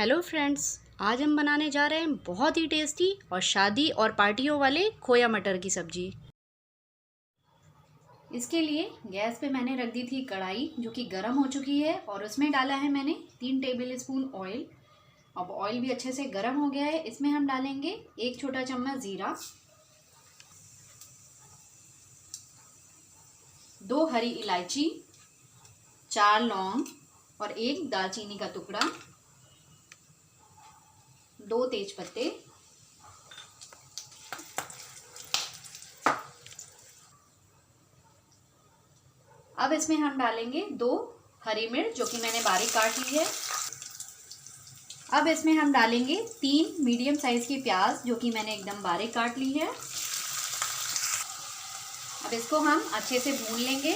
Hello friends, आज हम बनाने जा रहे हैं बहुत ही टेस्टी और शादी और पार्टियों वाले खोया मटर की सब्जी। इसके लिए गैस पे मैंने रख दी थी कढ़ाई जो कि गर्म हो चुकी है और उसमें डाला है मैंने 3 टेबल स्पून ऑयल। अब ऑयल भी अच्छे से गर्म हो गया है। इसमें हम डालेंगे 1 छोटा चम्मच जीरा, 2 हरी इलायची, 4 लौंग और 1 दालचीनी का टुकड़ा, 2 तेज पत्ते, अब इसमें हम डालेंगे 2 हरी मिर्च जो कि मैंने बारीक काट ली है। अब इसमें हम डालेंगे 3 मीडियम साइज की प्याज जो कि मैंने एकदम बारीक काट ली है। अब इसको हम अच्छे से भून लेंगे।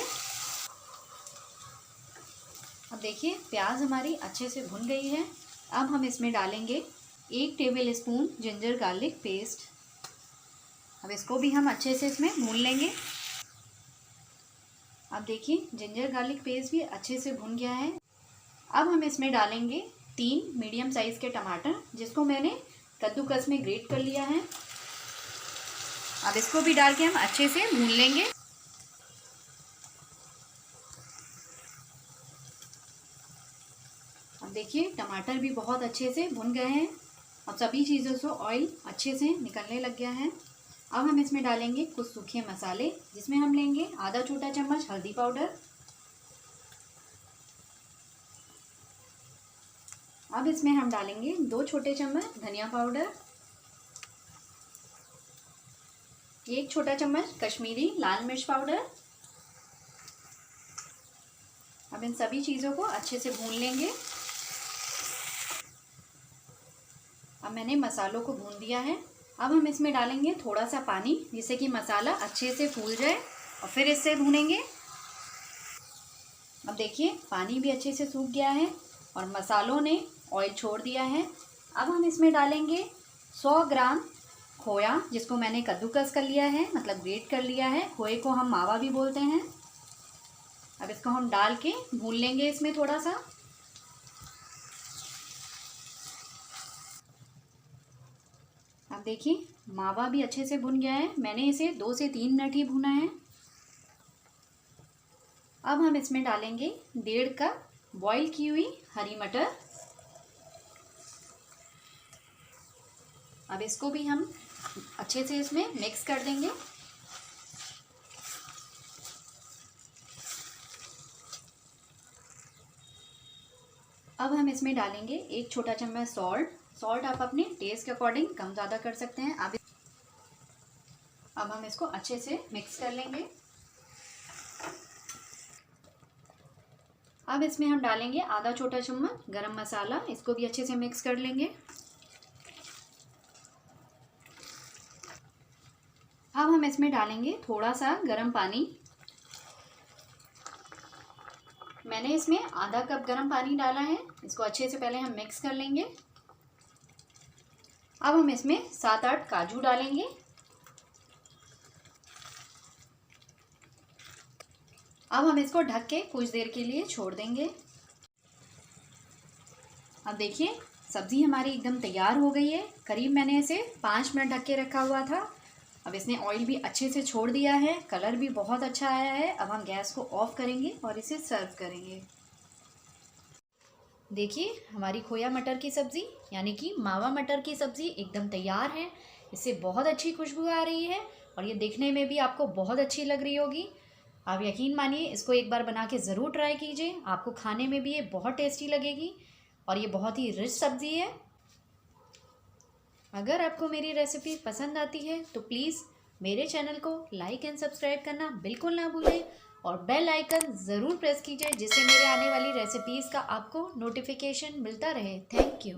अब देखिए प्याज हमारी अच्छे से भुन गई है। अब हम इसमें डालेंगे 1 table spoon ginger garlic paste. अब इसको भी हम अच्छे से इसमें भून लेंगे। अब देखिए जिंजर गार्लिक पेस्ट भी अच्छे से भुन गया है। अब हम इसमें डालेंगे 3 मीडियम साइज के टमाटर जिसको मैंने कद्दूकस में ग्रेट कर लिया है। अब इसको भी डाल के हम अच्छे से भून लेंगे। अब देखिए टमाटर भी बहुत अच्छे से भुन गए हैं। अब सभी चीज़ों से ऑयल अच्छे से निकलने लग गया है। अब हम इसमें डालेंगे कुछ सूखे मसाले जिसमें हम लेंगे आधा छोटा चम्मच हल्दी पाउडर। अब इसमें हम डालेंगे 2 छोटे चम्मच धनिया पाउडर, 1 छोटा चम्मच कश्मीरी लाल मिर्च पाउडर। अब इन सभी चीज़ों को अच्छे से भून लेंगे। अब मैंने मसालों को भून दिया है। अब हम इसमें डालेंगे थोड़ा सा पानी जिससे कि मसाला अच्छे से फूल जाए और फिर इससे भूनेंगे। अब देखिए पानी भी अच्छे से सूख गया है और मसालों ने ऑयल छोड़ दिया है। अब हम इसमें डालेंगे 100 ग्राम खोया जिसको मैंने कद्दूकस कर लिया है, मतलब ग्रेट कर लिया है। खोए को हम मावा भी बोलते हैं। अब इसको हम डाल के भून लेंगे इसमें थोड़ा सा। अब देखिए मावा भी अच्छे से भुन गया है। मैंने इसे 2 से 3 मिनट ही भुना है। अब हम इसमें डालेंगे 1.5 कप बॉईल की हुई हरी मटर। अब इसको भी हम अच्छे से इसमें मिक्स कर देंगे। अब हम इसमें डालेंगे 1 छोटा चम्मच सॉल्ट आप अपने टेस्ट के अकॉर्डिंग कम ज़्यादा कर सकते हैं। अब हम इसको अच्छे से मिक्स कर लेंगे। अब इसमें हम डालेंगे आधा छोटा चम्मच गरम मसाला, इसको भी अच्छे से मिक्स कर लेंगे। अब हम इसमें डालेंगे थोड़ा सा गरम पानी। मैंने इसमें आधा कप गरम पानी डाला है। इसको अच्छे से पहले हम मिक्स कर लेंगे। अब हम इसमें 7-8 काजू डालेंगे। अब हम इसको ढक के कुछ देर के लिए छोड़ देंगे। अब देखिए सब्ज़ी हमारी एकदम तैयार हो गई है। करीब मैंने इसे 5 मिनट ढक के रखा हुआ था। अब इसने ऑयल भी अच्छे से छोड़ दिया है, कलर भी बहुत अच्छा आया है। अब हम गैस को ऑफ करेंगे और इसे सर्व करेंगे। देखिए हमारी खोया मटर की सब्ज़ी यानी कि मावा मटर की सब्ज़ी एकदम तैयार है। इससे बहुत अच्छी खुशबू आ रही है और ये देखने में भी आपको बहुत अच्छी लग रही होगी। आप यकीन मानिए इसको एक बार बना के ज़रूर ट्राई कीजिए। आपको खाने में भी ये बहुत टेस्टी लगेगी और ये बहुत ही रिच सब्ज़ी है। अगर आपको मेरी रेसिपी पसंद आती है तो प्लीज़ मेरे चैनल को लाइक एंड सब्सक्राइब करना बिल्कुल ना भूलें और बेल आइकन ज़रूर प्रेस कीजिए जिससे मेरे आने वाली रेसिपीज़ का आपको नोटिफिकेशन मिलता रहे। Thank you.